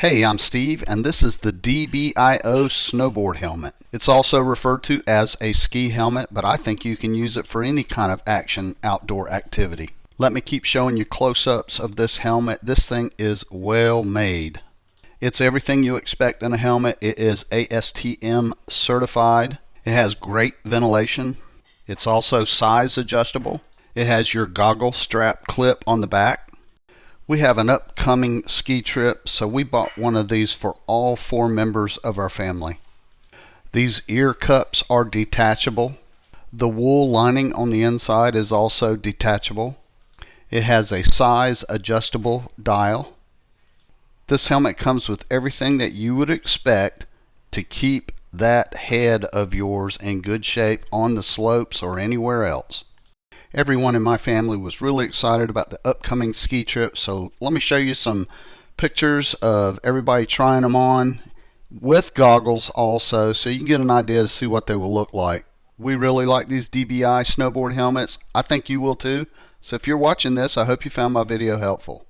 Hey, I'm Steve, and this is the DBIO Snowboard Helmet. It's also referred to as a ski helmet, but I think you can use it for any kind of action outdoor activity. Let me keep showing you close-ups of this helmet. This thing is well made. It's everything you expect in a helmet. It is ASTM certified. It has great ventilation. It's also size adjustable. It has your goggle strap clip on the back. We have an upcoming ski trip, so we bought one of these for all 4 members of our family. These ear cups are detachable. The wool lining on the inside is also detachable. It has a size adjustable dial. This helmet comes with everything that you would expect to keep that head of yours in good shape on the slopes or anywhere else. Everyone in my family was really excited about the upcoming ski trip, so let me show you some pictures of everybody trying them on with goggles also, so you can get an idea to see what they will look like. We really like these DBI snowboard helmets. I think you will too. So if you're watching this, I hope you found my video helpful.